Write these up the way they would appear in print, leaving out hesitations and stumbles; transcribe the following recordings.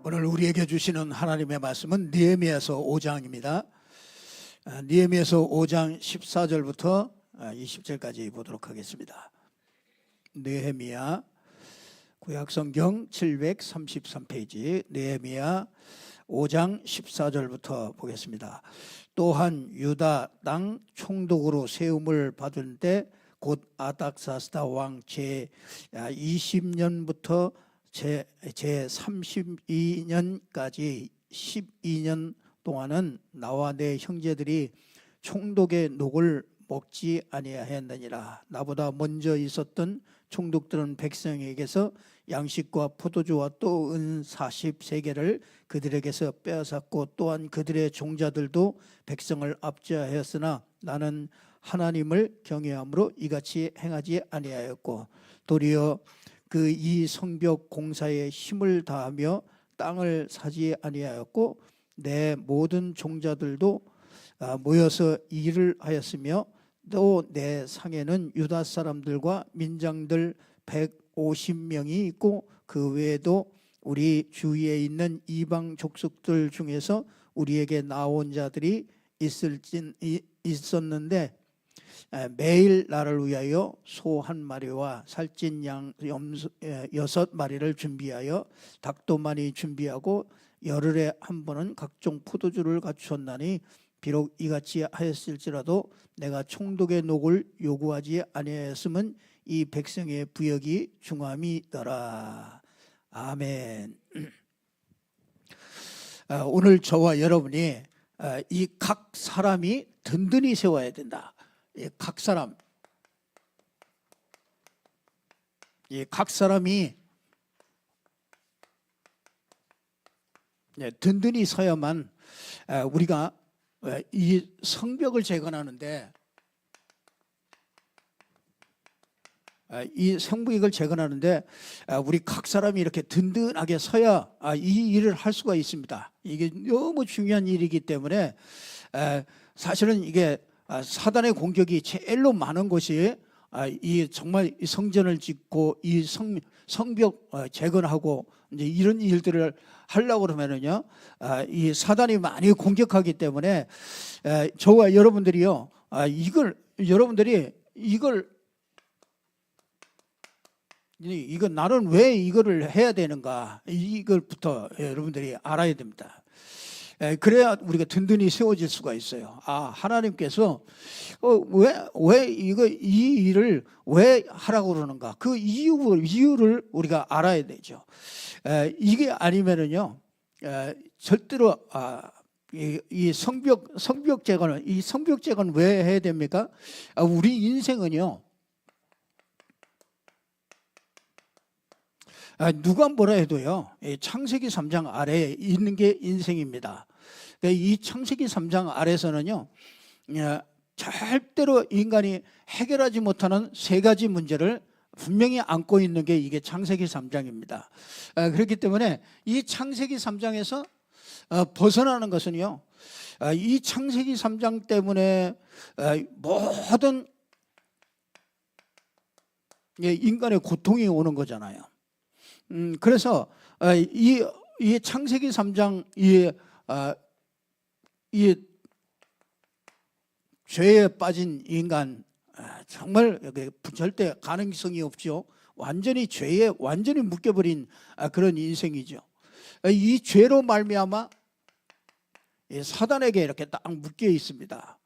오늘 우리에게 주시는 하나님의 말씀은 느헤미야서 5장입니다. 느헤미야서 5장 14절부터 20절까지 보도록 하겠습니다. 느헤미야 구약성경 733페이지 느헤미야 5장 14절부터 보겠습니다. 또한 유다 땅 총독으로 세움을 받은 때 곧 아닥사스다 왕 제 20년부터 제 32년까지 12년 동안은 나와 내 형제들이 총독의 녹을 먹지 아니하였느니라. 나보다 먼저 있었던 총독들은 백성에게서 양식과 포도주와 또 은 40세겔을 그들에게서 빼앗았고 또한 그들의 종자들도 백성을 압제하였으나 나는 하나님을 경외함으로 이같이 행하지 아니하였고 도리어 그 이 성벽 공사에 힘을 다하며 땅을 사지 아니하였고 내 모든 종자들도 모여서 일을 하였으며 또 내 상에는 유다 사람들과 민장들 150명이 있고 그 외에도 우리 주위에 있는 이방 족속들 중에서 우리에게 나온 자들이 있었는데 매일 나를 위하여 소 한 마리와 살찐 양 6마리를 준비하여 닭도 많이 준비하고 열흘에 한 번은 각종 포도주를 갖추었나니 비록 이같이 하였을지라도 내가 총독의 녹을 요구하지 아니하였으면 이 백성의 부역이 중함이더라. 아멘. 오늘 저와 여러분이 이 각 사람이 든든히 세워야 된다. 각 사람, 각 사람이 든든히 서야만 우리가 이 성벽을 재건하는데 우리 각 사람이 이렇게 든든하게 서야 이 일을 할 수가 있습니다. 이게 너무 중요한 일이기 때문에 사실은 이게 사단의 공격이 제일로 많은 것이 이 정말 성전을 짓고 이 성벽 재건하고 이제 이런 일들을 하려고 그러면은요, 이 사단이 많이 공격하기 때문에 저와 여러분들이요, 이거 나는 왜 이거를 해야 되는가, 이걸부터 여러분들이 알아야 됩니다. 그래야 우리가 든든히 세워질 수가 있어요. 하나님께서 이 일을 왜 하라고 그러는가, 그 이유를 우리가 알아야 되죠. 이게 아니면은요, 절대로 이 성벽 재건은 왜 해야 됩니까? 우리 인생은요, 누가 뭐라 해도요, 창세기 3장 아래에 있는 게 인생입니다. 이 창세기 3장 아래에서는요, 절대로 인간이 해결하지 못하는 세 가지 문제를 분명히 안고 있는 게 이게 창세기 3장입니다. 그렇기 때문에 이 창세기 3장에서 벗어나는 것은요, 이 창세기 3장 때문에 모든 인간의 고통이 오는 거잖아요. 그래서 이 창세기 3장 이 죄에 빠진 인간 정말 절대 가능성이 없죠. 완전히 죄에 완전히 묶여버린 그런 인생이죠. 이 죄로 말미암아 사단에게 이렇게 딱 묶여 있습니다.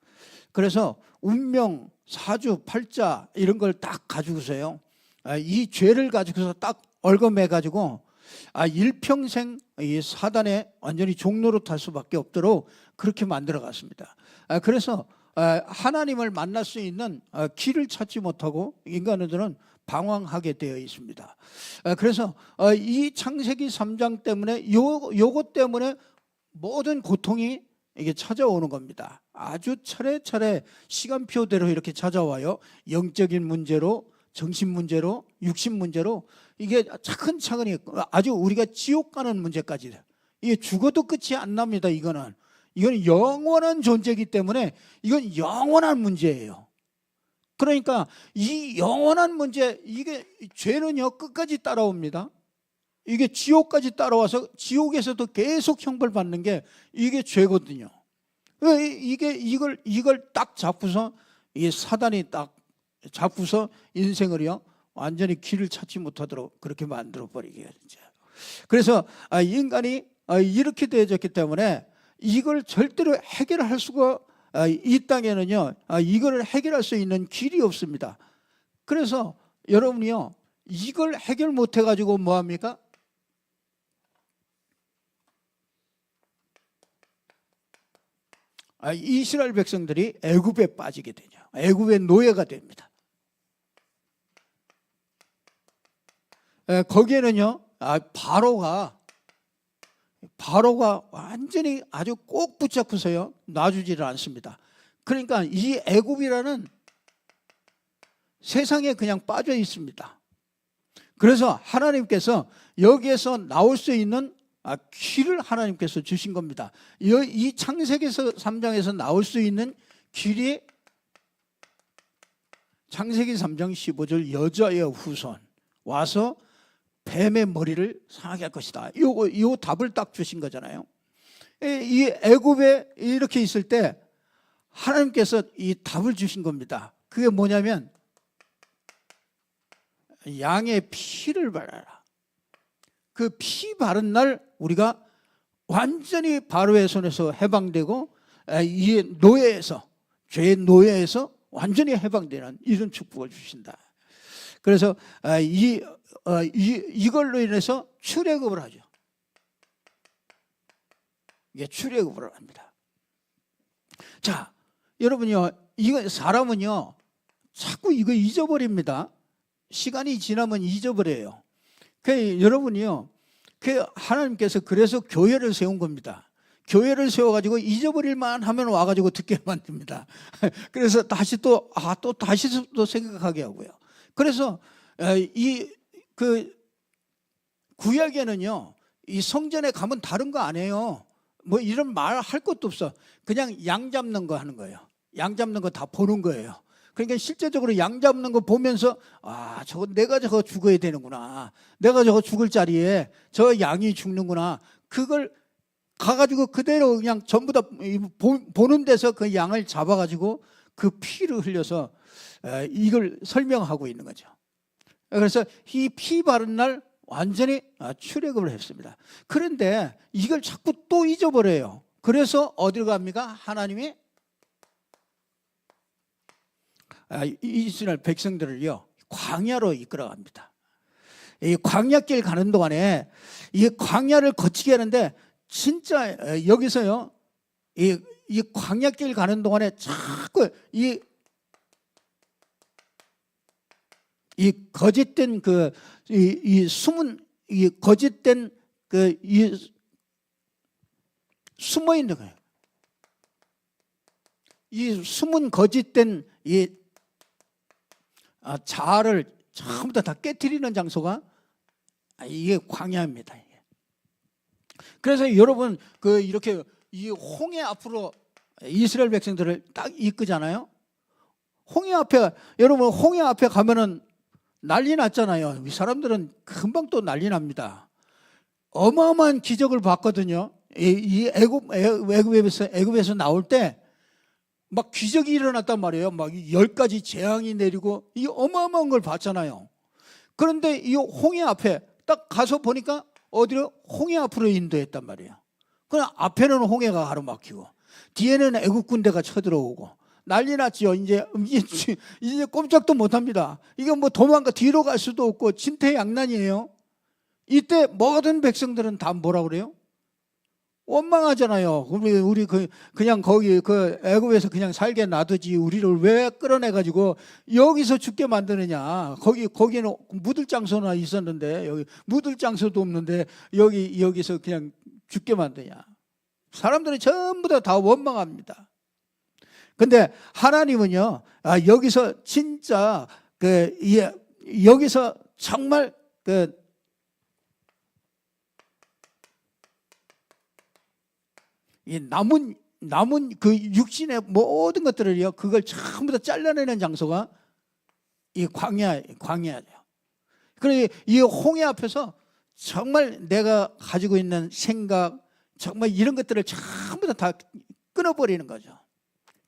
그래서 운명, 사주, 팔자 이런 걸 딱 가지고서요, 이 죄를 가지고서 딱 얽어매가지고 일평생 이 사단의 완전히 종노릇할 수밖에 없도록 그렇게 만들어갔습니다. 그래서 하나님을 만날 수 있는 길을 찾지 못하고 인간들은 방황하게 되어 있습니다. 그래서 이 창세기 3장 때문에 요것 때문에 모든 고통이 이게 찾아오는 겁니다. 아주 차례차례 시간표대로 이렇게 찾아와요. 영적인 문제로, 정신 문제로, 육신 문제로, 이게 차근차근히 아주 우리가 지옥 가는 문제까지, 이게 죽어도 끝이 안 납니다. 이거는 영원한 존재이기 때문에 이건 영원한 문제예요. 그러니까 이 영원한 문제, 이게 죄는요 끝까지 따라옵니다. 이게 지옥까지 따라와서 지옥에서도 계속 형벌받는 게 이게 죄거든요. 이걸 딱 잡고서 이 사단이 딱 잡고서 인생을요 완전히 길을 찾지 못하도록 그렇게 만들어 버리게 되죠. 그래서 인간이 이렇게 되어졌기 때문에 이걸 절대로 해결할 수가 이 땅에는요 이걸 해결할 수 있는 길이 없습니다. 그래서 여러분이요 이걸 해결 못해 가지고 뭐 합니까? 이스라엘 백성들이 애굽에 빠지게 되죠. 애굽의 노예가 됩니다. 거기에는요 바로가 완전히 아주 꼭 붙잡고서요 놔주지를 않습니다. 그러니까 이 애굽이라는 세상에 그냥 빠져 있습니다. 그래서 하나님께서 여기에서 나올 수 있는 길을 하나님께서 주신 겁니다. 이 창세기에서 3장에서 나올 수 있는 길이 창세기 3장 15절 여자의 후손 와서 뱀의 머리를 상하게 할 것이다. 이 답을 딱 주신 거잖아요. 이 애굽에 이렇게 있을 때 하나님께서 이 답을 주신 겁니다. 그게 뭐냐면 양의 피를 발라라. 그 피 바른 날 우리가 완전히 바로의 손에서 해방되고 이 노예에서 죄의 노예에서 완전히 해방되는 이런 축복을 주신다. 그래서 이걸로 인해서 출애굽을 하죠. 이게 출애굽을 합니다. 자, 여러분요, 이거 사람은요 자꾸 이거 잊어버립니다. 시간이 지나면 잊어버려요. 여러분이요, 하나님께서 그래서 교회를 세운 겁니다. 교회를 세워가지고 잊어버릴만 하면 와가지고 듣게 만듭니다. 그래서 다시 또 생각하게 하고요. 그래서 구약에는요, 이 성전에 가면 다른 거 안 해요. 뭐 이런 말 할 것도 없어. 그냥 양 잡는 거 하는 거예요. 양 잡는 거 다 보는 거예요. 그러니까 실제적으로 양 잡는 거 보면서 내가 저거 죽어야 되는구나. 내가 저거 죽을 자리에 저 양이 죽는구나. 그걸 가가지고 그대로 그냥 전부 다 보는 데서 그 양을 잡아가지고 그 피를 흘려서 이걸 설명하고 있는 거죠. 그래서 이 피 바른 날 완전히 출애굽을 했습니다. 그런데 이걸 자꾸 또 잊어버려요. 그래서 어디로 갑니까? 하나님이 이스라엘 백성들을요 광야로 이끌어갑니다. 이 광야길 가는 동안에 이 광야를 거치게 하는데 진짜 여기서요 이 광야길 가는 동안에 자꾸 이 거짓된 숨은 거짓된 숨어 있는 거예요. 이 숨은 거짓된 자아를 전부 다 깨트리는 장소가 이게 광야입니다. 그래서 여러분 이렇게 이 홍해 앞으로 이스라엘 백성들을 딱 이끄잖아요. 여러분 홍해 앞에 가면은 난리 났잖아요. 이 사람들은 금방 또 난리 납니다. 어마어마한 기적을 봤거든요. 이 애굽에서 나올 때 막 기적이 일어났단 말이에요. 막 10가지 재앙이 내리고 이 어마어마한 걸 봤잖아요. 그런데 이 홍해 앞에 딱 가서 보니까 어디로? 홍해 앞으로 인도했단 말이에요. 그럼 앞에는 홍해가 가로막히고 뒤에는 애굽 군대가 쳐들어오고 난리 났죠. 이제 꼼짝도 못합니다. 이거 뭐 뒤로 갈 수도 없고 진퇴양난이에요. 이때 모든 백성들은 다 뭐라 그래요? 원망하잖아요. 우리 그냥 거기 애굽에서 그냥 살게 놔두지 우리를 왜 끌어내가지고 여기서 죽게 만드느냐. 거기는 묻을 장소나 있었는데 여기 묻을 장소도 없는데 여기서 그냥 죽게 만드냐. 사람들이 전부 다 원망합니다. 근데 하나님은요, 여기서 진짜 여기서 정말 이 남은 육신의 모든 것들을요, 그걸 전부 다 잘라내는 장소가 이 광야죠. 그래 이 홍해 앞에서 정말 내가 가지고 있는 생각, 정말 이런 것들을 전부 다 끊어버리는 거죠.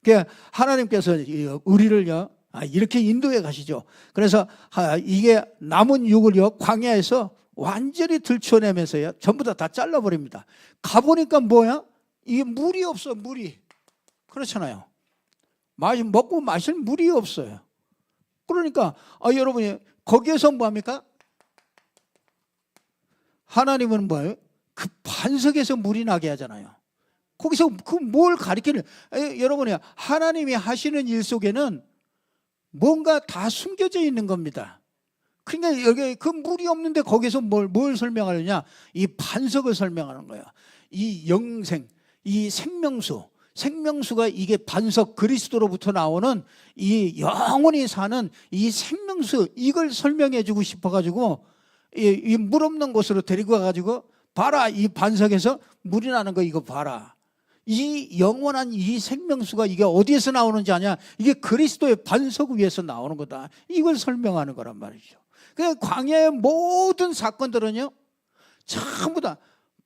그러니까 하나님께서 우리를요 이렇게 인도해 가시죠. 그래서 이게 남은 육을요 광야에서 완전히 들춰내면서요 전부 다 잘라버립니다. 가보니까 뭐야? 이게 물이 없어. 물이. 그렇잖아요. 먹고 마실 물이 없어요. 그러니까 여러분이 거기에서 뭐합니까? 하나님은 뭐예요? 그 반석에서 물이 나게 하잖아요. 거기서 그 뭘 가리키는, 여러분이 하나님이 하시는 일 속에는 뭔가 다 숨겨져 있는 겁니다. 그러니까 여기 그 물이 없는데 거기서 뭘 설명하느냐? 이 반석을 설명하는 거예요. 이 영생, 이 생명수가 이게 반석, 그리스도로부터 나오는 이 영원히 사는 이 생명수, 이걸 설명해 주고 싶어가지고 이 물 없는 곳으로 데리고 가가지고 봐라, 이 반석에서 물이 나는 거 이거 봐라. 이 영원한 이 생명수가 이게 어디에서 나오는지 아냐? 이게 그리스도의 반석 위에서 나오는 거다. 이걸 설명하는 거란 말이죠. 그냥 광야의 모든 사건들은요 전부 다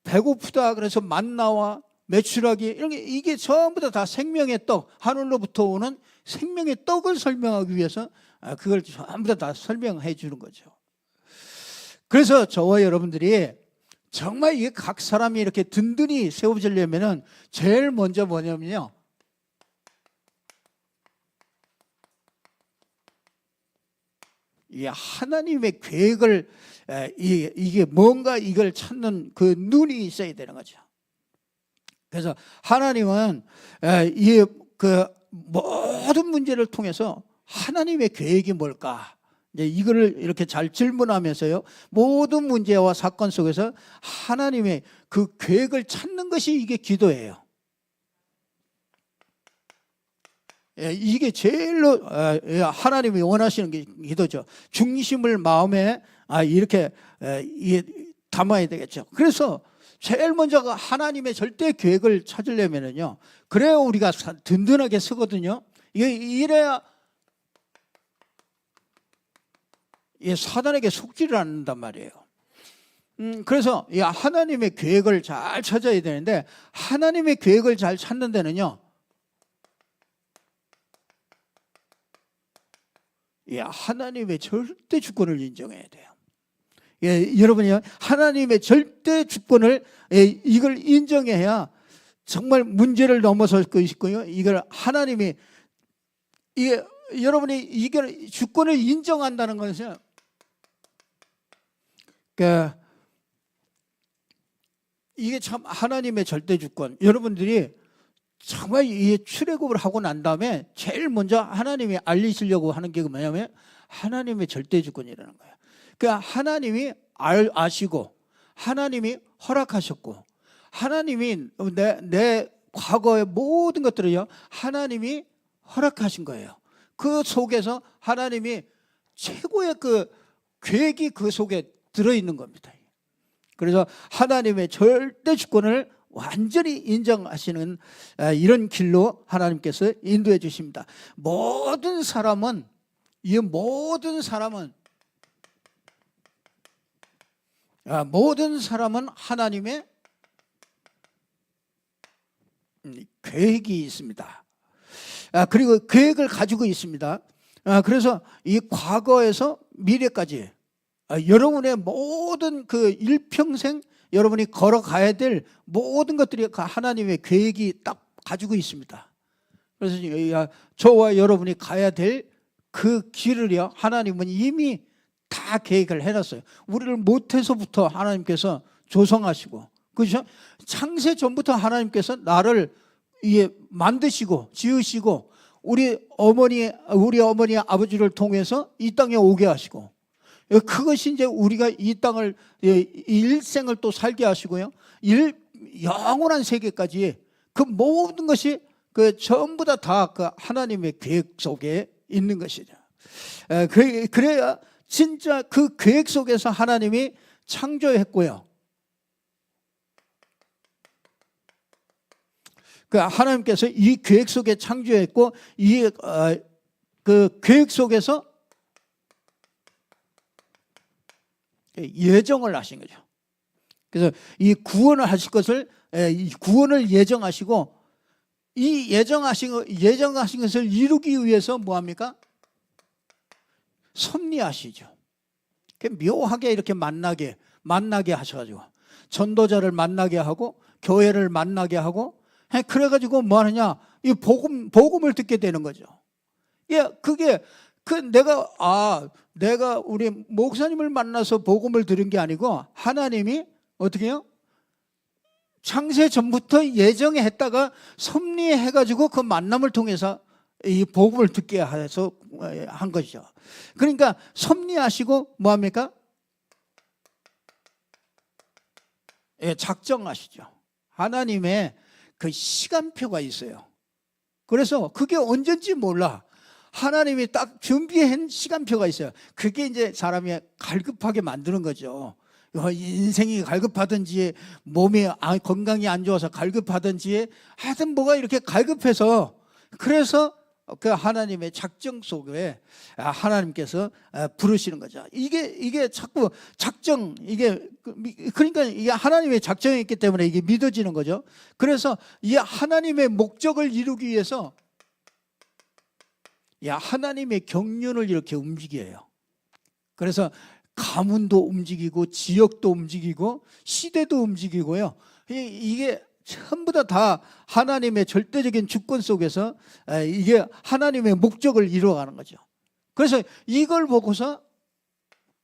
배고프다 그래서 만나와 메추라기 이런 게 이게 전부 다 생명의 떡, 하늘로부터 오는 생명의 떡을 설명하기 위해서 그걸 전부 다 설명해 주는 거죠. 그래서 저와 여러분들이 정말 이게 각 사람이 이렇게 든든히 세워지려면은 제일 먼저 뭐냐면요, 이 하나님의 계획을 이게 뭔가 이걸 찾는 그 눈이 있어야 되는 거죠. 그래서 하나님은 이 그 모든 문제를 통해서 하나님의 계획이 뭘까? 이제 이거를 이렇게 잘 질문하면서요, 모든 문제와 사건 속에서 하나님의 그 계획을 찾는 것이 이게 기도예요. 이게 제일로 하나님이 원하시는 게 기도죠. 중심을 마음에 이렇게 담아야 되겠죠. 그래서 제일 먼저 하나님의 절대 계획을 찾으려면요, 그래야 우리가 든든하게 서거든요. 이래야 사단에게 속지를 않는단 말이에요. 그래서 하나님의 계획을 잘 찾아야 되는데, 하나님의 계획을 잘 찾는 데는요, 하나님의 절대 주권을 인정해야 돼요. 여러분이 하나님의 절대 주권을 이걸 인정해야 정말 문제를 넘어설 수 있고요. 이걸 하나님이 여러분이 이걸 주권을 인정한다는 것은 이게 참 하나님의 절대 주권. 여러분들이 정말 이 출애굽을 하고 난 다음에 제일 먼저 하나님이 알리시려고 하는 게 뭐냐면 하나님의 절대 주권이라는 거예요. 그러니까 하나님이 아시고 하나님이 허락하셨고 하나님이 내 과거의 모든 것들을요 하나님이 허락하신 거예요. 그 속에서 하나님이 최고의 그 계획이 그 속에 들어있는 겁니다. 그래서 하나님의 절대 주권을 완전히 인정하시는 이런 길로 하나님께서 인도해 주십니다. 모든 사람은 하나님의 계획이 있습니다. 그리고 계획을 가지고 있습니다. 그래서 이 과거에서 미래까지 여러분의 모든 그 일평생 여러분이 걸어가야 될 모든 것들이 하나님의 계획이 딱 가지고 있습니다. 그래서 저와 여러분이 가야 될 그 길을요 하나님은 이미 다 계획을 해놨어요. 우리를 모태서부터 하나님께서 조성하시고, 그렇죠? 창세 전부터 하나님께서 나를 만드시고 지으시고 우리 어머니 아버지를 통해서 이 땅에 오게 하시고, 그것이 이제 우리가 이 땅을 일생을 또 살게 하시고요, 영원한 세계까지 그 모든 것이 그 전부 다 그 하나님의 계획 속에 있는 것이죠. 그래야 진짜 그 계획 속에서 하나님이 창조했고요, 그 하나님께서 이 계획 속에 창조했고 이 그 계획 속에서 예정을 하신 거죠. 그래서 이 구원을 하실 것을 이 구원을 예정하시고 이 예정하신 것을 이루기 위해서 뭐 합니까? 섭리하시죠. 묘하게 이렇게 만나게 하셔가지고 전도자를 만나게 하고 교회를 만나게 하고 그래가지고 뭐 하느냐? 이 복음을 듣게 되는 거죠. 예, 그게 내가 우리 목사님을 만나서 복음을 들은 게 아니고 하나님이 어떻게 해요? 창세 전부터 예정에 했다가 섭리해가지고 그 만남을 통해서 이 복음을 듣게 해서 한 것이죠. 그러니까 섭리하시고 뭐 합니까? 예, 작정하시죠. 하나님의 그 시간표가 있어요. 그래서 그게 언젠지 몰라. 하나님이 딱 준비한 시간표가 있어요. 그게 이제 사람이 갈급하게 만드는 거죠. 인생이 갈급하든지 몸이 건강이 안 좋아서 갈급하든지 하여튼 뭐가 이렇게 갈급해서 그래서 그 하나님의 작정 속에 하나님께서 부르시는 거죠. 이게 자꾸 작정 그러니까 이게 하나님의 작정이 있기 때문에 이게 믿어지는 거죠. 그래서 이 하나님의 목적을 이루기 위해서 하나님의 경륜을 이렇게 움직여요. 그래서 가문도 움직이고 지역도 움직이고 시대도 움직이고요. 이게 전부 다 하나님의 절대적인 주권 속에서 이게 하나님의 목적을 이루어가는 거죠. 그래서 이걸 보고서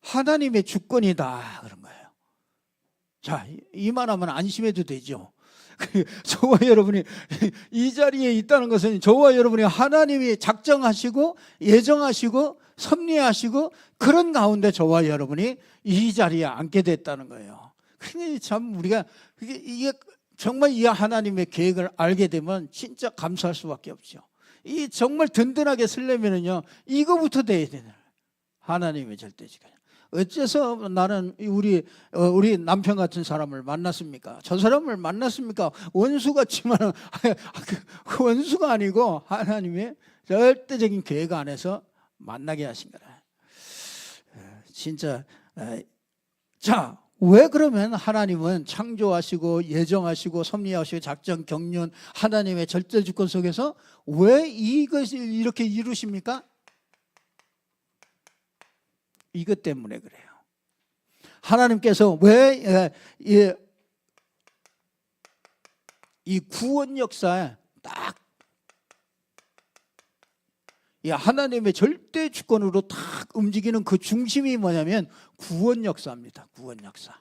하나님의 주권이다 그런 거예요. 자, 이만하면 안심해도 되죠. 저와 여러분이 이 자리에 있다는 것은 저와 여러분이 하나님이 작정하시고 예정하시고 섭리하시고 그런 가운데 저와 여러분이 이 자리에 앉게 됐다는 거예요. 참 우리가 이게 정말 이 하나님의 계획을 알게 되면 진짜 감사할 수밖에 없죠. 이 정말 든든하게 쓰려면은요 이거부터 돼야 되는 거예요. 하나님의 절대지간. 어째서 나는 우리 남편 같은 사람을 만났습니까? 저 사람을 만났습니까? 원수 같지만 그 원수가 아니고 하나님의 절대적인 계획 안에서 만나게 하신 거라. 진짜. 자, 왜 그러면 하나님은 창조하시고 예정하시고 섭리하시고 작정 경륜 하나님의 절대 주권 속에서 왜 이것을 이렇게 이루십니까? 이것 때문에 그래요. 하나님께서 왜 이 구원 역사에 딱 하나님의 절대 주권으로 딱 움직이는 그 중심이 뭐냐면 구원 역사입니다. 구원 역사.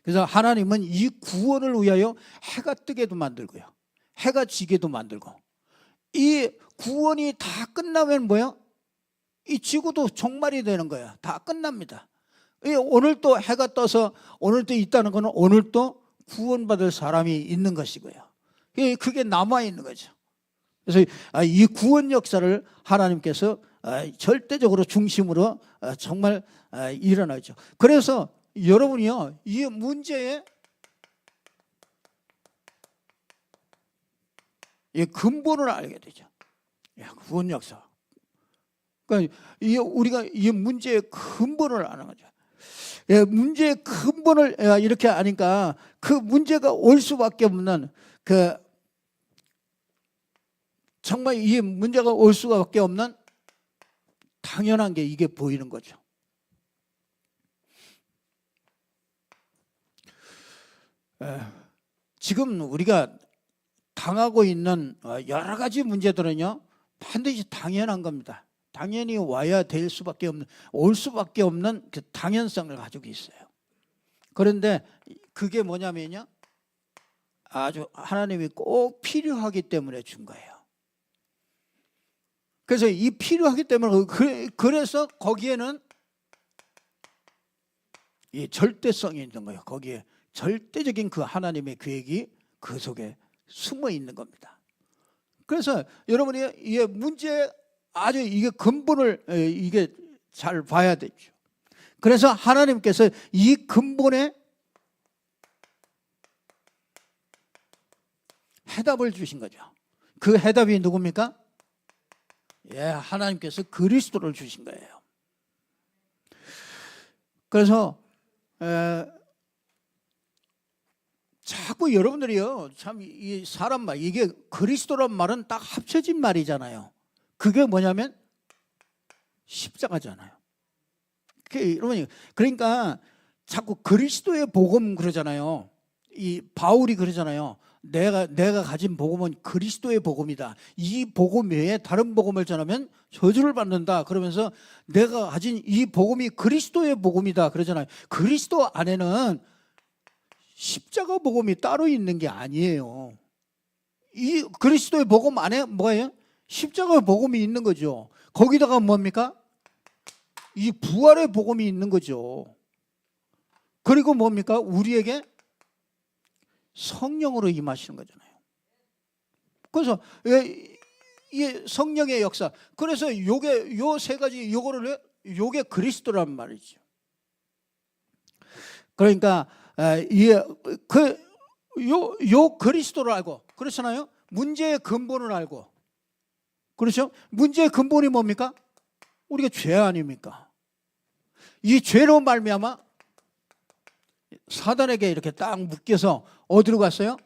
그래서 하나님은 이 구원을 위하여 해가 뜨게도 만들고요. 해가 지게도 만들고 이 구원이 다 끝나면 뭐예요? 이 지구도 종말이 되는 거예요. 다 끝납니다. 오늘 또 해가 떠서 오늘 또 있다는 것은 오늘 또 구원받을 사람이 있는 것이고요. 그게 남아있는 거죠. 그래서 이 구원 역사를 하나님께서 절대적으로 중심으로 정말 일어나죠. 그래서 여러분이요 이 문제의 근본을 알게 되죠. 구원 역사. 그러니까 우리가 이 문제의 근본을 아는 거죠. 문제의 근본을 이렇게 아니까 그 문제가 올 수밖에 없는 정말 이 문제가 올 수밖에 없는 당연한 게 이게 보이는 거죠. 지금 우리가 당하고 있는 여러 가지 문제들은요 반드시 당연한 겁니다. 당연히 와야 될 수밖에 없는, 올 수밖에 없는 그 당연성을 가지고 있어요. 그런데 그게 뭐냐면요 아주 하나님이 꼭 필요하기 때문에 준 거예요. 그래서 이 필요하기 때문에 그래서 거기에는 이 절대성이 있는 거예요. 거기에 절대적인 그 하나님의 계획이 그 속에 숨어 있는 겁니다. 그래서 여러분이 이 문제 아주 이게 근본을 이게 잘 봐야 되죠. 그래서 하나님께서 이 근본에 해답을 주신 거죠. 그 해답이 누굽니까? 하나님께서 그리스도를 주신 거예요. 그래서 자꾸 여러분들이요, 참 이 사람 말, 이게 그리스도란 말은 딱 합쳐진 말이잖아요. 그게 뭐냐면 십자가잖아요. 여러분, 그러니까 자꾸 그리스도의 복음 그러잖아요. 이 바울이 그러잖아요. 내가 가진 복음은 그리스도의 복음이다. 이 복음 외에 다른 복음을 전하면 저주를 받는다. 그러면서 내가 가진 이 복음이 그리스도의 복음이다. 그러잖아요. 그리스도 안에는 십자가 복음이 따로 있는 게 아니에요. 이 그리스도의 복음 안에 뭐예요? 십자가 복음이 있는 거죠. 거기다가 뭡니까? 이 부활의 복음이 있는 거죠. 그리고 뭡니까? 우리에게 성령으로 임하시는 거잖아요. 그래서 이게 성령의 역사. 그래서 요게 요 세 가지 요거를 요게 그리스도란 말이죠. 그러니까 요 그리스도를 알고, 그렇잖아요. 문제의 근본을 알고, 그렇죠. 문제의 근본이 뭡니까? 우리가 죄 아닙니까? 이 죄로 말미암아 사단에게 이렇게 딱 묶여서 어디로 갔어요?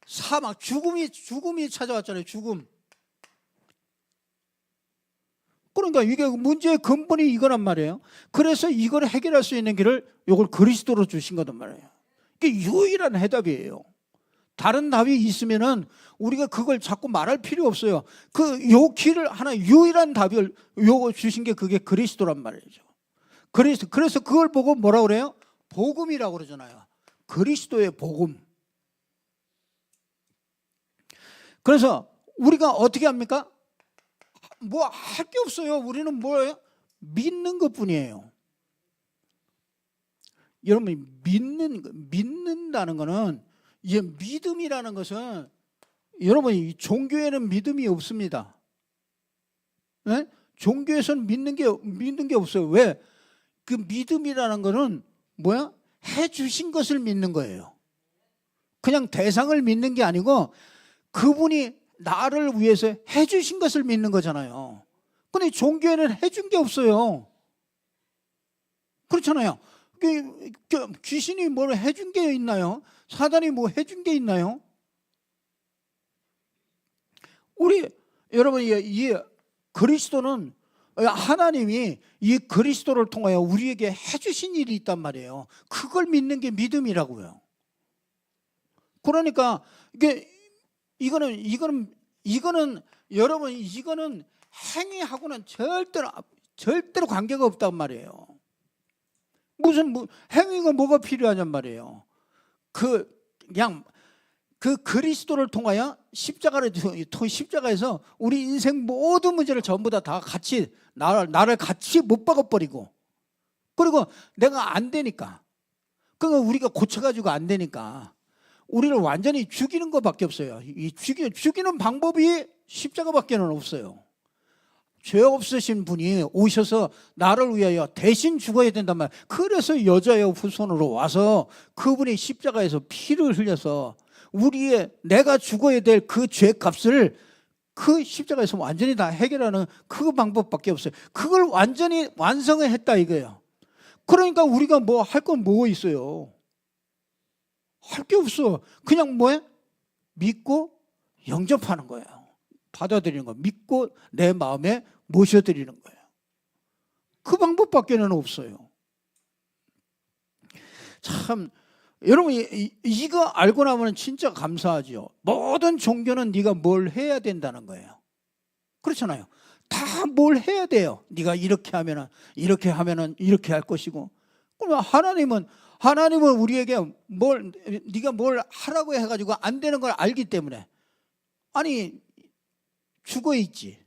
사망, 죽음이 찾아왔잖아요. 죽음. 그러니까 이게 문제의 근본이 이거란 말이에요. 그래서 이걸 해결할 수 있는 길을 이걸 그리스도로 주신 거단 말이에요. 이게 유일한 해답이에요. 다른 답이 있으면은 우리가 그걸 자꾸 말할 필요 없어요. 요 길을 하나 유일한 답을 요거 주신 게 그게 그리스도란 말이죠. 그래서 그걸 보고 뭐라 그래요? 복음이라고 그러잖아요. 그리스도의 복음. 그래서 우리가 어떻게 합니까? 뭐 할 게 없어요. 우리는 뭐예요? 믿는 것뿐이에요. 여러분이 믿는다는 거는, 이 믿음이라는 것은, 여러분이 종교에는 믿음이 없습니다. 네? 종교에서는 믿는 게 없어요. 왜? 그 믿음이라는 거는 뭐야? 해 주신 것을 믿는 거예요. 그냥 대상을 믿는 게 아니고 그분이 나를 위해서 해 주신 것을 믿는 거잖아요. 근데 종교에는 해 준 게 없어요. 그렇잖아요. 귀신이 뭘 해 준 게 있나요? 사단이 뭐 해 준 게 있나요? 여러분, 이 그리스도는, 하나님이 이 그리스도를 통하여 우리에게 해주신 일이 있단 말이에요. 그걸 믿는 게 믿음이라고요. 그러니까 이거는 여러분, 이거는 행위하고는 절대로 관계가 없단 말이에요. 무슨 행위가 뭐가 필요하냔 말이에요. 그냥 그 그리스도를 통하여 십자가에서 우리 인생 모든 문제를 전부 다 같이 나를 같이 못 박아버리고, 그리고 내가 안 되니까, 그러니까 우리가 고쳐가지고 안 되니까 우리를 완전히 죽이는 것밖에 없어요. 이 죽이는 방법이 십자가밖에는 없어요. 죄 없으신 분이 오셔서 나를 위하여 대신 죽어야 된단 말이에요. 그래서 여자의 후손으로 와서 그분이 십자가에서 피를 흘려서 내가 죽어야 될 그 죄값을 그 십자가에서 완전히 다 해결하는 그 방법밖에 없어요. 그걸 완전히 완성을 했다 이거예요. 그러니까 우리가 뭐 할 건 뭐 있어요? 할 게 없어. 그냥 뭐야? 믿고 영접하는 거예요. 받아들이는 거. 믿고 내 마음에 모셔드리는 거예요. 그 방법밖에는 없어요. 참, 여러분, 이거 알고 나면 진짜 감사하죠. 모든 종교는 네가 뭘 해야 된다는 거예요. 그렇잖아요. 다 뭘 해야 돼요. 네가 이렇게 하면은 이렇게 할 것이고. 그러면 하나님은 우리에게 네가 뭘 하라고 해가지고 안 되는 걸 알기 때문에, 아니, 죽어 있지.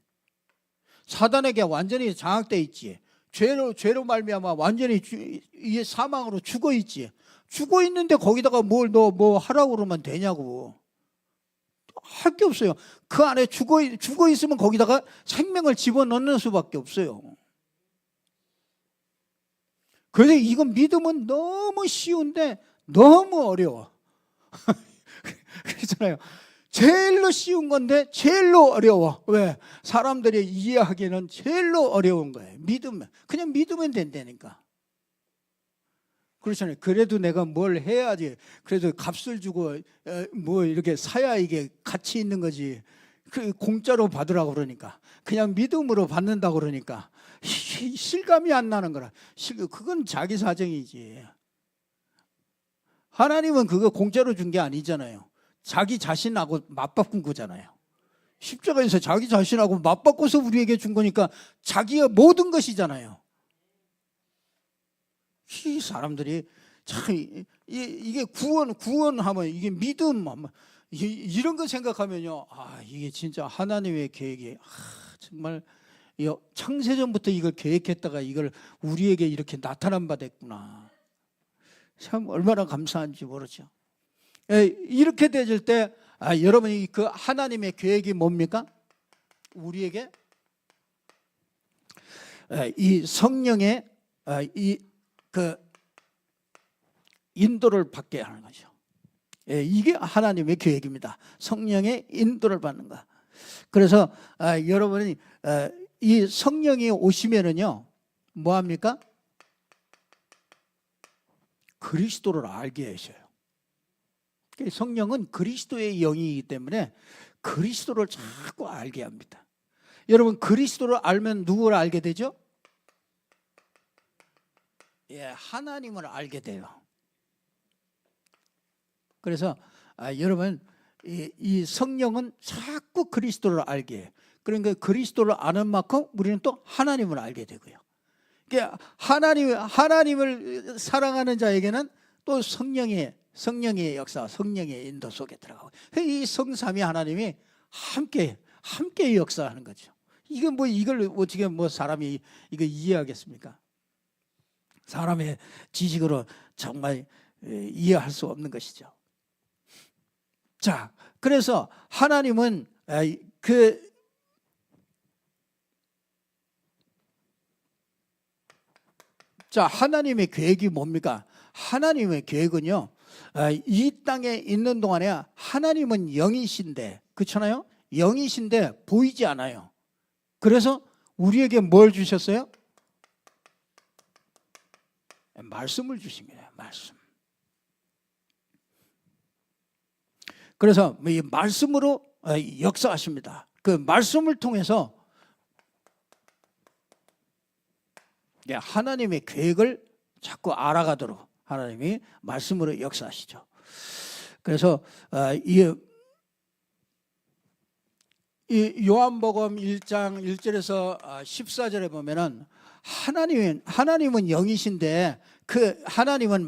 사단에게 완전히 장악돼 있지. 죄로 말미암아 완전히 이 사망으로 죽어 있지. 죽어 있는데 거기다가 너 뭐 하라고 그러면 되냐고. 할 게 없어요. 그 안에 죽어 있으면 거기다가 생명을 집어넣는 수밖에 없어요. 그래서 이건 믿음은 너무 쉬운데 너무 어려워. 그렇잖아요. 제일로 쉬운 건데 제일로 어려워. 왜? 사람들이 이해하기에는 제일로 어려운 거예요. 그냥 믿으면 된다니까. 그렇잖아요. 그래도 내가 뭘 해야지. 그래도 값을 주고 뭐 이렇게 사야 이게 가치 있는 거지. 그 공짜로 받으라고 그러니까, 그냥 믿음으로 받는다고 그러니까 실감이 안 나는 거라. 그건 자기 사정이지. 하나님은 그거 공짜로 준 게 아니잖아요. 자기 자신하고 맞바꾼 거잖아요. 십자가에서 자기 자신하고 맞바꿔서 우리에게 준 거니까 자기의 모든 것이잖아요. 이 사람들이 참 이게 구원하면 이게 믿음 이런 거 생각하면요, 이게 진짜 하나님의 계획이 정말 창세전부터 이걸 계획했다가 이걸 우리에게 이렇게 나타난 바 됐구나. 참 얼마나 감사한지 모르죠. 이렇게 되질 때 여러분이 그 하나님의 계획이 뭡니까? 우리에게 이 성령의 그 인도를 받게 하는 거죠. 이게 하나님의 계획입니다. 성령의 인도를 받는 거. 그래서 여러분이 이 성령이 오시면은요, 뭐 합니까? 그리스도를 알게 하셔요. 성령은 그리스도의 영이기 때문에 그리스도를 자꾸 알게 합니다. 여러분, 그리스도를 알면 누구를 알게 되죠? 하나님을 알게 돼요. 그래서 여러분, 이 성령은 자꾸 그리스도를 알게 해요. 그러니까 그리스도를 아는 만큼 우리는 또 하나님을 알게 되고요. 그러니까 하나님을 사랑하는 자에게는 또 성령의 역사, 성령의 인도 속에 들어가고, 이 성삼위 하나님이 함께 역사하는 거죠. 이건 뭐 이걸 어떻게 뭐 사람이 이거 이해하겠습니까? 사람의 지식으로 정말 이해할 수 없는 것이죠. 자, 그래서 하나님은 하나님의 계획이 뭡니까? 하나님의 계획은요, 이 땅에 있는 동안에 하나님은 영이신데, 그렇잖아요? 영이신데 보이지 않아요. 그래서 우리에게 뭘 주셨어요? 말씀을 주신 거예요. 말씀. 그래서 이 말씀으로 역사하십니다. 그 말씀을 통해서 하나님의 계획을 자꾸 알아가도록 하나님이 말씀으로 역사하시죠. 그래서 이 요한복음 1장 1절에서 14절에 보면은 하나님은 영이신데 그 하나님은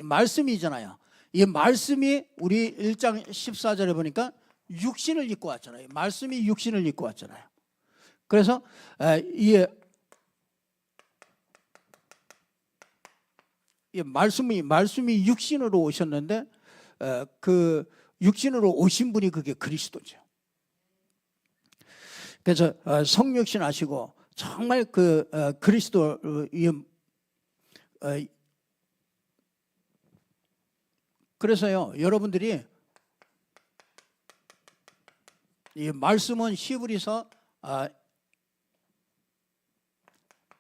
말씀이잖아요. 이 말씀이 우리 1장 14절에 보니까 육신을 입고 왔잖아요. 말씀이 육신을 입고 왔잖아요. 그래서 이 말씀이 육신으로 오셨는데 그 육신으로 오신 분이 그게 그리스도죠. 그래서 성육신 하시고 정말 그 그리스도 그래서요, 여러분들이 이 말씀은 히브리서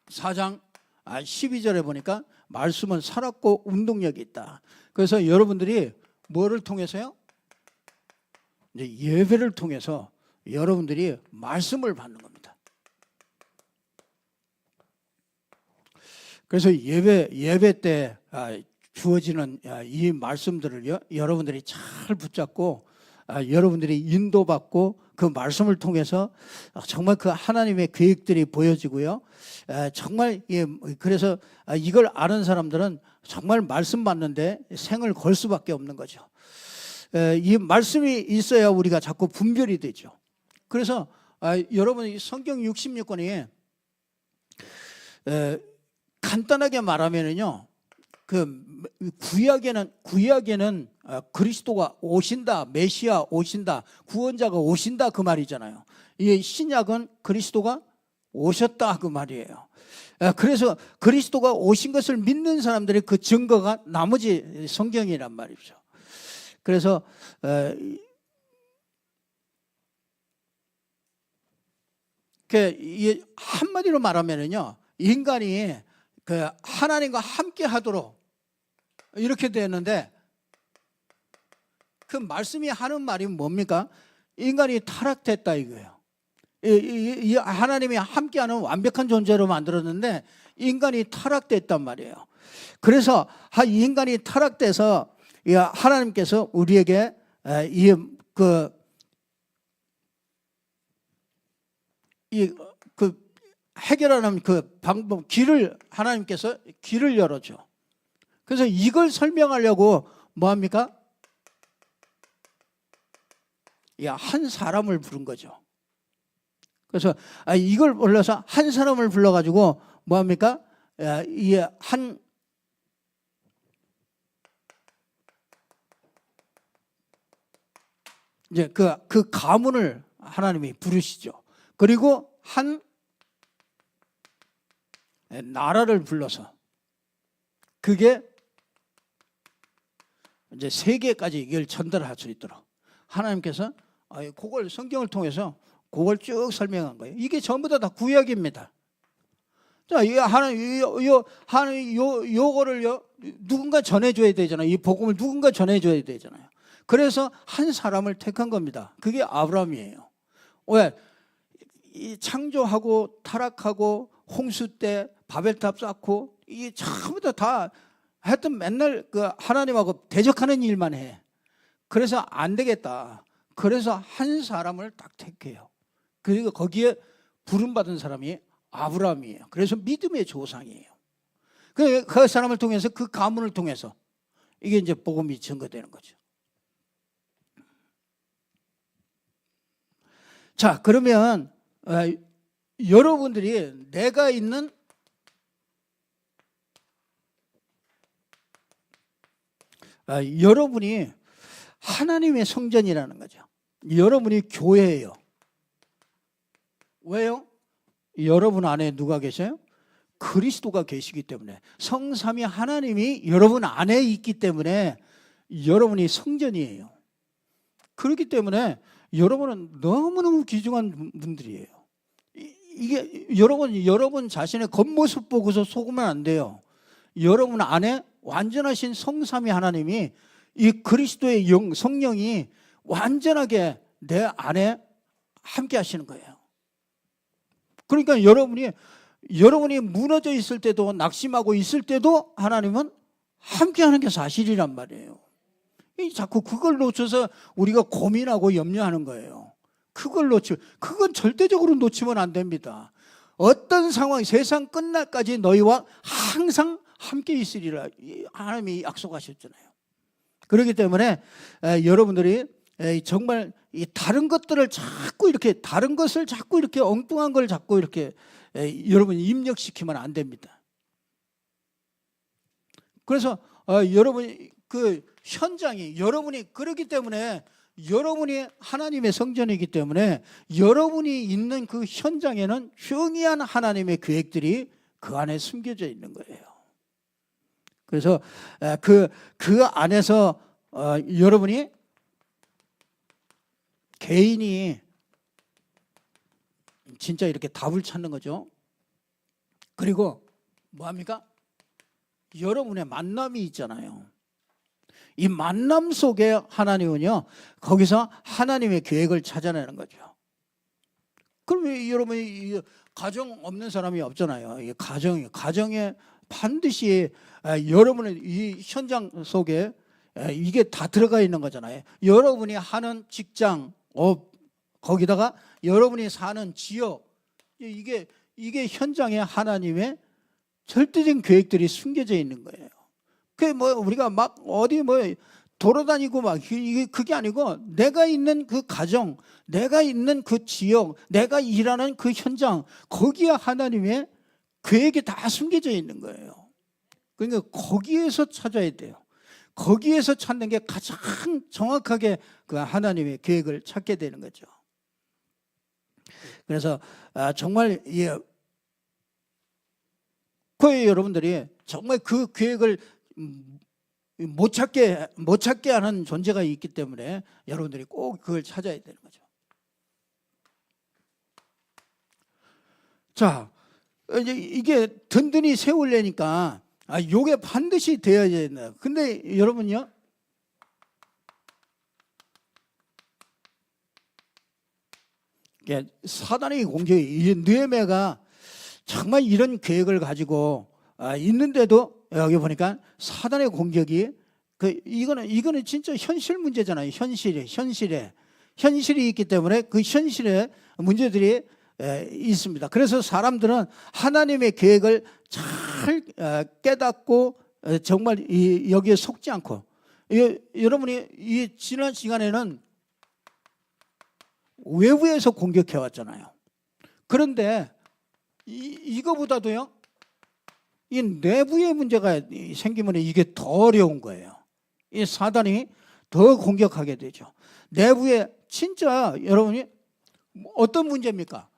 4장 12절에 보니까 말씀은 살았고 운동력이 있다. 그래서 여러분들이 뭐를 통해서요? 이제 예배를 통해서 여러분들이 말씀을 받는 겁니다. 그래서 예배 때 주어지는 이 말씀들을요, 여러분들이 잘 붙잡고 여러분들이 인도받고 그 말씀을 통해서 정말 그 하나님의 계획들이 보여지고요. 정말 그래서 이걸 아는 사람들은 정말 말씀 받는데 생을 걸 수밖에 없는 거죠. 이 말씀이 있어야 우리가 자꾸 분별이 되죠. 그래서 여러분, 성경 66권이 간단하게 말하면은요, 그 구약에는 그리스도가 오신다, 메시아 오신다, 구원자가 오신다 그 말이잖아요. 이 신약은 그리스도가 오셨다 그 말이에요. 그래서 그리스도가 오신 것을 믿는 사람들의 그 증거가 나머지 성경이란 말이죠. 그래서 한마디로 말하면은요, 인간이 그 하나님과 함께 하도록 이렇게 되는데 그 말씀이 하는 말이 뭡니까? 인간이 타락됐다 이거예요. 이 하나님이 함께하는 완벽한 존재로 만들었는데 인간이 타락됐단 말이에요. 그래서 인간이 타락돼서 하나님께서 우리에게 해결하는 그 방법, 하나님께서 길을 열어줘. 그래서 이걸 설명하려고 뭐 합니까? 한 사람을 부른 거죠. 그래서 이걸 불러서 한 사람을 불러가지고 뭐 합니까? 이제 그 가문을 하나님이 부르시죠. 그리고 한 나라를 불러서 그게 이제 세계까지 이걸 전달할 수 있도록 하나님께서 그걸 성경을 통해서 그걸 쭉 설명한 거예요. 이게 전부 다 구약입니다. 자, 요거를요 누군가 전해줘야 되잖아요. 이 복음을 누군가 전해줘야 되잖아요. 그래서 한 사람을 택한 겁니다. 그게 아브라함이에요. 왜? 이 창조하고 타락하고 홍수 때 바벨탑 쌓고 이게 전부 다 하여튼 맨날 그 하나님하고 대적하는 일만 해. 그래서 안 되겠다. 그래서 한 사람을 딱 택해요. 그리고 거기에 부름받은 사람이 아브라함이에요. 그래서 믿음의 조상이에요. 그 사람을 통해서 그 가문을 통해서 이게 이제 복음이 증거되는 거죠. 자, 그러면 여러분들이 내가 있는 여러분이 하나님의 성전이라는 거죠. 여러분이 교회예요. 왜요? 여러분 안에 누가 계셔요? 그리스도가 계시기 때문에, 성삼위 하나님이 여러분 안에 있기 때문에 여러분이 성전이에요. 그렇기 때문에 여러분은 너무너무 귀중한 분들이에요. 이게 여러분 자신의 겉모습 보고서 속으면 안 돼요. 여러분 안에 완전하신 성삼위 하나님이, 이 그리스도의 성령이 완전하게 내 안에 함께 하시는 거예요. 그러니까 여러분이 무너져 있을 때도, 낙심하고 있을 때도 하나님은 함께 하는 게 사실이란 말이에요. 자꾸 그걸 놓쳐서 우리가 고민하고 염려하는 거예요. 그건 절대적으로 놓치면 안 됩니다. 어떤 상황, 세상 끝날까지 너희와 항상 함께 있으리라 하나님이 약속하셨잖아요. 그렇기 때문에 여러분들이 정말 이 다른 것을 자꾸 이렇게 엉뚱한 걸 자꾸 이렇게 여러분이 입력시키면 안 됩니다. 그래서 여러분이 그 현장이 여러분이 그렇기 때문에, 여러분이 하나님의 성전이기 때문에 여러분이 있는 그 현장에는 중요한 하나님의 계획들이 그 안에 숨겨져 있는 거예요. 그래서 그 안에서 여러분이 개인이 진짜 이렇게 답을 찾는 거죠. 그리고 뭐합니까? 여러분의 만남이 있잖아요. 이 만남 속에 하나님은요, 거기서 하나님의 계획을 찾아내는 거죠. 그럼 여러분이 가정 없는 사람이 없잖아요. 이 가정에 반드시 여러분의 이 현장 속에 이게 다 들어가 있는 거잖아요. 여러분이 하는 직장, 거기다가 여러분이 사는 지역, 이게 현장에 하나님의 절대적인 계획들이 숨겨져 있는 거예요. 그게 우리가 막 어디 돌아다니고 이게 그게 아니고, 내가 있는 그 가정, 내가 있는 그 지역, 내가 일하는 그 현장, 거기에 하나님의 계획이 다 숨겨져 있는 거예요. 그러니까 거기에서 찾아야 돼요. 거기에서 찾는 게 가장 정확하게 그 하나님의 계획을 찾게 되는 거죠. 그래서 정말 여러분들이 정말 그 계획을 못 찾게 하는 존재가 있기 때문에 여러분들이 꼭 그걸 찾아야 되는 거죠. 자, 이제 이게 든든히 세우려니까 요게 반드시 되어야 된다. 근데 여러분요, 사단의 공격이, 이 느헤미야가 정말 이런 계획을 가지고 있는데도 여기 보니까 사단의 공격이 이거는 진짜 현실 문제잖아요. 현실이 있기 때문에 그 현실에 문제들이 있습니다. 그래서 사람들은 하나님의 계획을 잘 깨닫고 정말 여기에 속지 않고, 여러분이 이 지난 시간에는 외부에서 공격해 왔잖아요. 그런데 이거보다도요, 이 내부의 문제가 생기면 이게 더 어려운 거예요. 이 사단이 더 공격하게 되죠. 내부에 진짜 여러분이 어떤 문제입니까?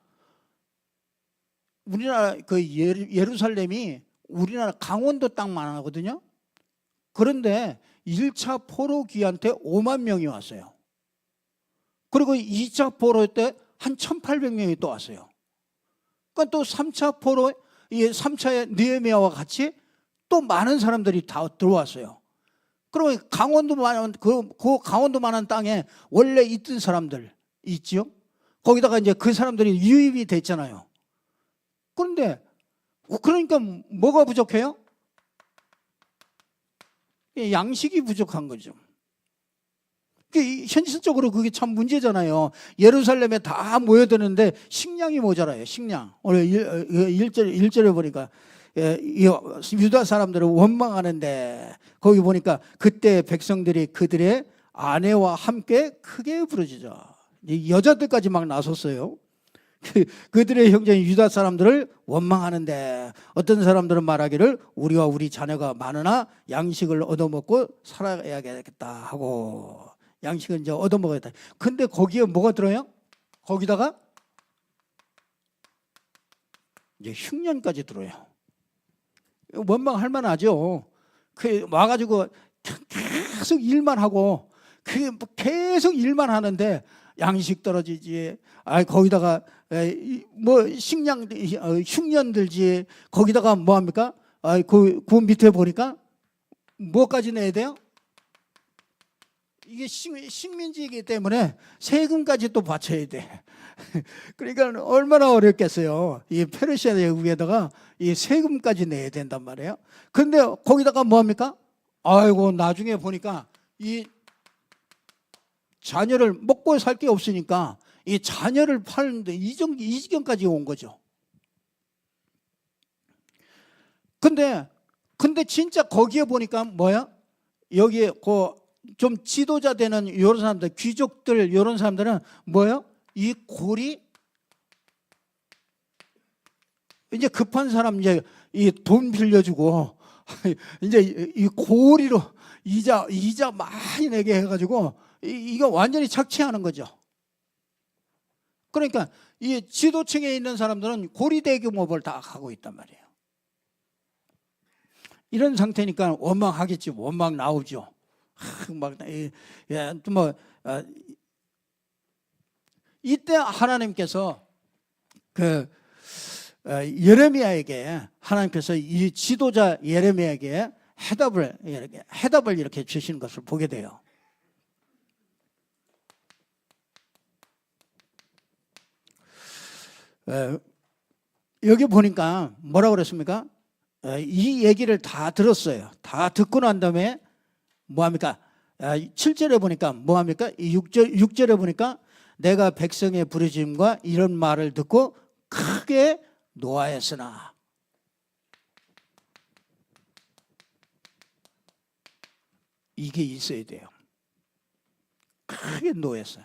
우리나라 예루살렘이 우리나라 강원도 땅만 하거든요. 그런데 1차 포로기한테 5만 명이 왔어요. 그리고 2차 포로 때 한 1,800명이 또 왔어요. 그러니까 또 3차 포로, 이 3차의 느헤미야와 같이 또 많은 사람들이 다 들어왔어요. 그러면 강원도만한 그 강원도만한 땅에 원래 있던 사람들 있죠. 거기다가 이제 그 사람들이 유입이 됐잖아요. 그런데 그러니까 뭐가 부족해요? 양식이 부족한 거죠. 현실적으로 그게 참 문제잖아요. 예루살렘에 다 모여드는데 식량이 모자라요. 식량. 오늘 1절에 보니까 유다 사람들을 원망하는데, 거기 보니까 그때 백성들이 그들의 아내와 함께 크게 부르짖어. 여자들까지 막 나섰어요. 그들의 형제인 유다 사람들을 원망하는데, 어떤 사람들은 말하기를 우리와 우리 자녀가 많으나 양식을 얻어먹고 살아야겠다 하고, 양식을 이제 얻어먹어야겠다. 근데 거기에 뭐가 들어요? 거기다가 이제 흉년까지 들어요. 원망할 만하죠. 그 와가지고 계속 일만 하고, 계속 일만 하는데 양식 떨어지지. 거기다가 뭐 식량 흉년 들지. 거기다가 뭐 합니까? 그 밑에 보니까 뭐까지 내야 돼요? 이게 식민지이기 때문에 세금까지 또 바쳐야 돼. 그러니까 얼마나 어렵겠어요. 이 페르시아 제국에다가 이 세금까지 내야 된단 말이에요. 근데 거기다가 뭐 합니까? 아이고, 나중에 보니까 이 자녀를 먹고 살 게 없으니까 이 자녀를 파는데 이 지경까지 온 거죠. 근데 진짜 거기에 보니까 뭐야? 여기에 좀 지도자 되는 이런 사람들, 귀족들, 이런 사람들은 뭐예요? 이 골이 이제 급한 사람 이제 이 돈 빌려주고 이제 이 고리로 이자 많이 내게 해가지고 이거 완전히 착취하는 거죠. 그러니까 이 지도층에 있는 사람들은 고리대금업을 다 하고 있단 말이에요. 이런 상태니까 원망하겠지. 원망 나오죠. 이때 하나님께서 예레미야에게, 하나님께서 이 지도자 예레미야에게 해답을 이렇게 주시는 것을 보게 돼요. 여기 보니까 뭐라고 그랬습니까? 이 얘기를 다 들었어요. 다 듣고 난 다음에 뭐합니까? 7절에 보니까 뭐합니까? 6절에 보니까 내가 백성의 부르짖음과 이런 말을 듣고 크게 노하였으나, 이게 있어야 돼요. 크게 노했어요.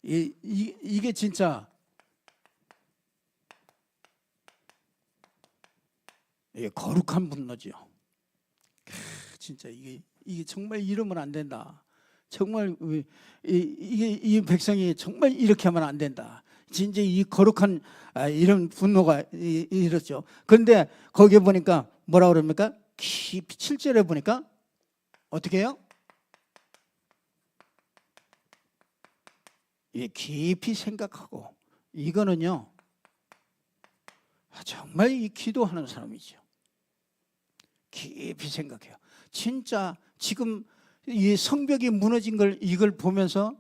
이게 진짜 거룩한 분노죠. 진짜 이게 정말 이러면 안 된다. 정말 이 백성이 정말 이렇게 하면 안 된다. 진짜 이 거룩한 이런 분노가 이렇죠. 그런데 거기에 보니까 뭐라 그럽니까? 깊이 7절에 보니까 어떻게 해요? 깊이 생각하고, 이거는요 정말 이 기도하는 사람이죠. 깊이 생각해요. 진짜 지금 이 성벽이 무너진 걸 이걸 보면서,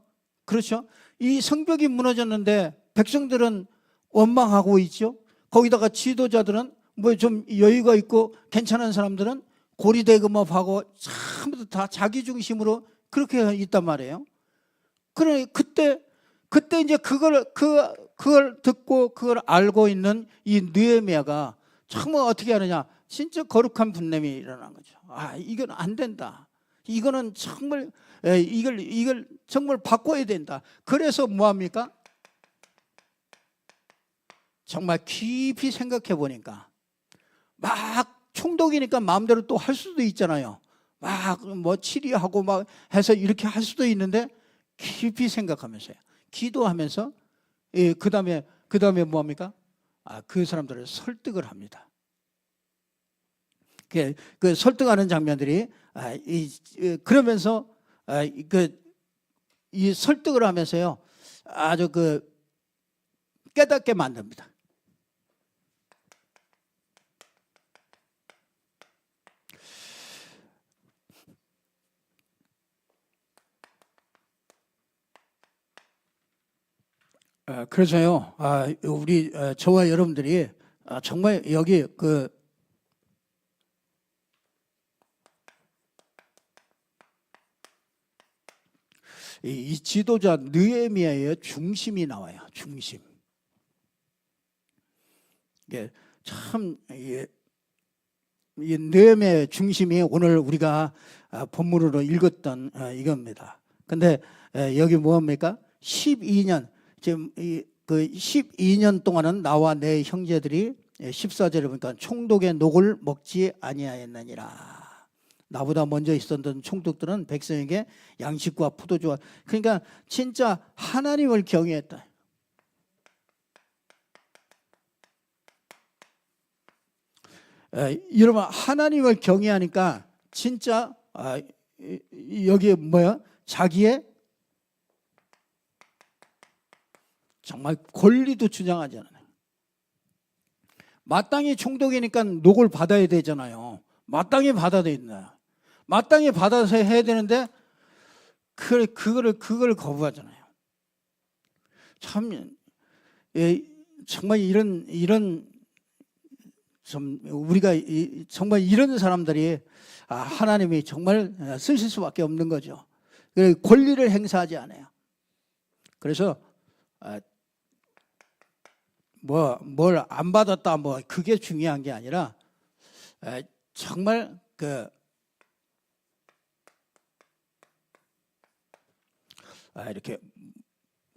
그렇죠? 이 성벽이 무너졌는데 백성들은 원망하고 있죠. 거기다가 지도자들은 뭐 좀 여유가 있고 괜찮은 사람들은 고리대금업하고 전부 다 자기 중심으로 그렇게 있단 말이에요. 그러니 그때 이제 그걸 듣고 그걸 알고 있는 이 느헤미야가 정말 어떻게 하느냐? 진짜 거룩한 분냄이 일어난 거죠. 아, 이건 안 된다. 이거는 정말 이걸 정말 바꿔야 된다. 그래서 뭐 합니까? 정말 깊이 생각해 보니까 막 총독이니까 마음대로 또 할 수도 있잖아요. 막 뭐 치리하고 막 해서 이렇게 할 수도 있는데 깊이 생각하면서요. 기도하면서 그다음에 뭐 합니까? 그 사람들을 설득을 합니다. 그 설득하는 장면들이 그러면서 이 설득을 하면서요. 아주 깨닫게 만듭니다. 그래서요, 우리 저와 여러분들이 정말 여기 이 지도자 느헤미야의 중심이 나와요. 중심. 이게 참 이 느헤미야의 중심이 오늘 우리가 본문으로 읽었던 이겁니다. 근데 여기 뭐합니까? 12년 지금 그 12년 동안은 나와 내 형제들이 14절에 보니까 총독의 녹을 먹지 아니하였느니라. 나보다 먼저 있었던 총독들은 백성에게 양식과 포도주와, 그러니까 진짜 하나님을 경외했다. 여러분, 하나님을 경외하니까 진짜 여기에 뭐야? 자기의 정말 권리도 주장하지 않아요. 마땅히 총독이니까 녹을 받아야 되잖아요. 마땅히 받아야 된다. 마땅히 받아서 해야 되는데 그걸 거부하잖아요. 참 정말 이런 좀 우리가 정말 이런 사람들이 하나님이 정말 쓰실 수밖에 없는 거죠. 권리를 행사하지 않아요. 그래서 뭘 안 받았다 뭐 그게 중요한 게 아니라 정말 이렇게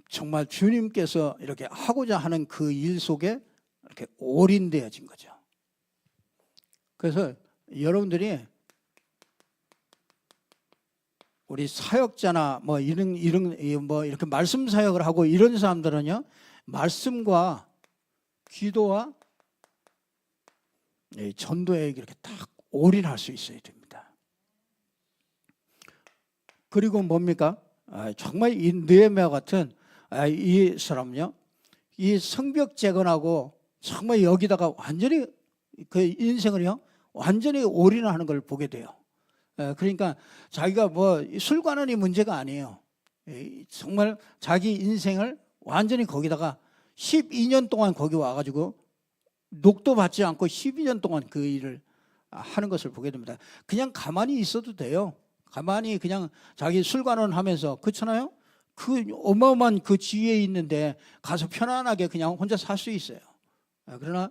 정말 주님께서 이렇게 하고자 하는 그 일 속에 이렇게 올인되어진 거죠. 그래서 여러분들이 우리 사역자나 뭐 이런 뭐 이렇게 말씀 사역을 하고 이런 사람들은요, 말씀과 기도와 전도에 이렇게 딱 올인할 수 있어야 됩니다. 그리고 뭡니까? 정말 이 느헤미야 같은 이 사람은요, 이 성벽 재건하고 정말 여기다가 완전히 그 인생을요 완전히 올인하는 걸 보게 돼요. 그러니까 자기가 뭐 술관원이 문제가 아니에요. 정말 자기 인생을 완전히 거기다가 12년 동안 거기 와가지고 녹도 받지 않고 12년 동안 그 일을 하는 것을 보게 됩니다. 그냥 가만히 있어도 돼요. 가만히 그냥 자기 술관원 하면서, 그렇잖아요. 그 어마어마한 그 지위에 있는데 가서 편안하게 그냥 혼자 살 수 있어요. 그러나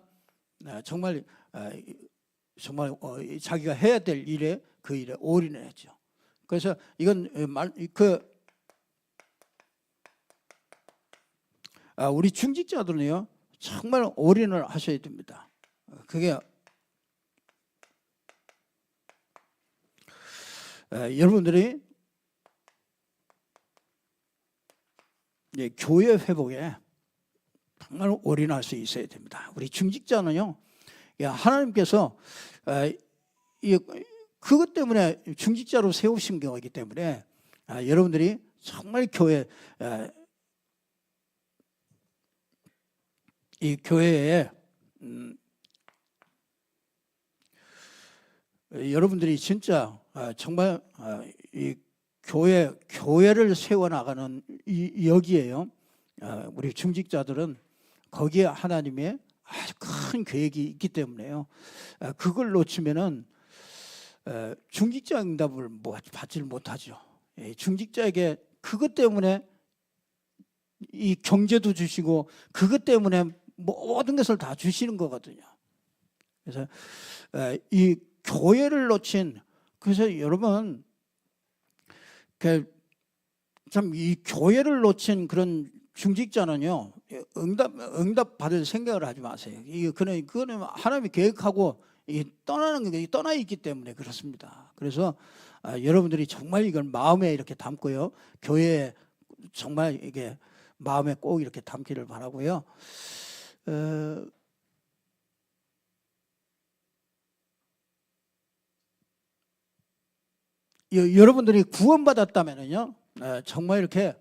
정말 자기가 해야 될 일에 그 일에 올인을 했죠. 그래서 이건 우리 중직자들은요 정말 올인을 하셔야 됩니다. 그게 여러분들이 교회 회복에 정말 올인할 수 있어야 됩니다. 우리 중직자는요, 하나님께서 그것 때문에 중직자로 세우신 거기 때문에 여러분들이 정말 이 교회에 여러분들이 진짜 정말 이 교회를 세워나가는 여기에요. 우리 중직자들은 거기에 하나님의 아주 큰 계획이 있기 때문에요. 그걸 놓치면은 중직자 응답을 받질 못하죠. 중직자에게 그것 때문에 이 경제도 주시고 그것 때문에 모든 것을 다 주시는 거거든요. 그래서 이 교회를 놓친, 그래서 여러분 참 이 교회를 놓친 그런 중직자는요, 응답 받을 생각을 하지 마세요. 그거는 하나님이 계획하고 떠나는 게 떠나 있기 때문에 그렇습니다. 그래서 여러분들이 정말 이걸 마음에 이렇게 담고요, 교회에 정말 이게 마음에 꼭 이렇게 담기를 바라고요. 여러분들이 구원받았다면요, 정말 이렇게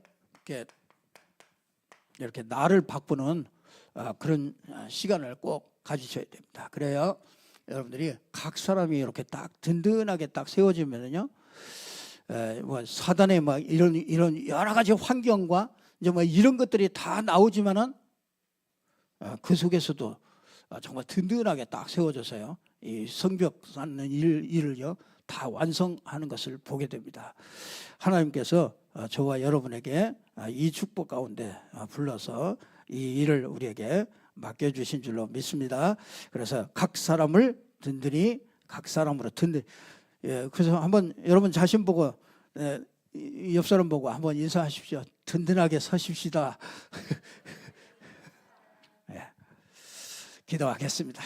나를 바꾸는 그런 시간을 꼭 가지셔야 됩니다. 그래야 여러분들이 각 사람이 이렇게 딱 든든하게 딱 세워지면요, 사단의 이런 여러 가지 환경과 이제 이런 것들이 다 나오지만은 그 속에서도 정말 든든하게 딱 세워져서요, 이 성벽 쌓는 일을요 다 완성하는 것을 보게 됩니다. 하나님께서 저와 여러분에게 이 축복 가운데 불러서 이 일을 우리에게 맡겨주신 줄로 믿습니다. 그래서 각 사람을 든든히, 각 사람으로 든든히, 그래서 한번 여러분 자신 보고, 옆 사람 보고 한번 인사하십시오. 든든하게 서십시다. 기도하겠습니다.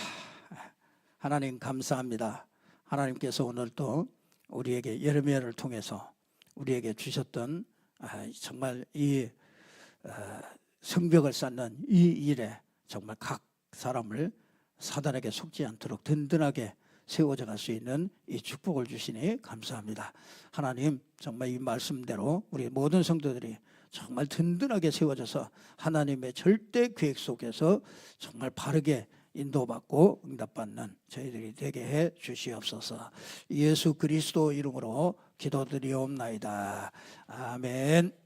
하나님 감사합니다. 하나님께서 오늘 또 우리에게 예레미야를 통해서 우리에게 주셨던 정말 이 성벽을 쌓는 이 일에 정말 각 사람을 사단에게 속지 않도록 든든하게 세워져 갈 수 있는 이 축복을 주시니 감사합니다. 하나님, 정말 이 말씀대로 우리 모든 성도들이 정말 든든하게 세워져서 하나님의 절대 계획 속에서 정말 바르게 인도받고 응답받는 저희들이 되게 해 주시옵소서. 예수 그리스도 이름으로 기도드리옵나이다. 아멘.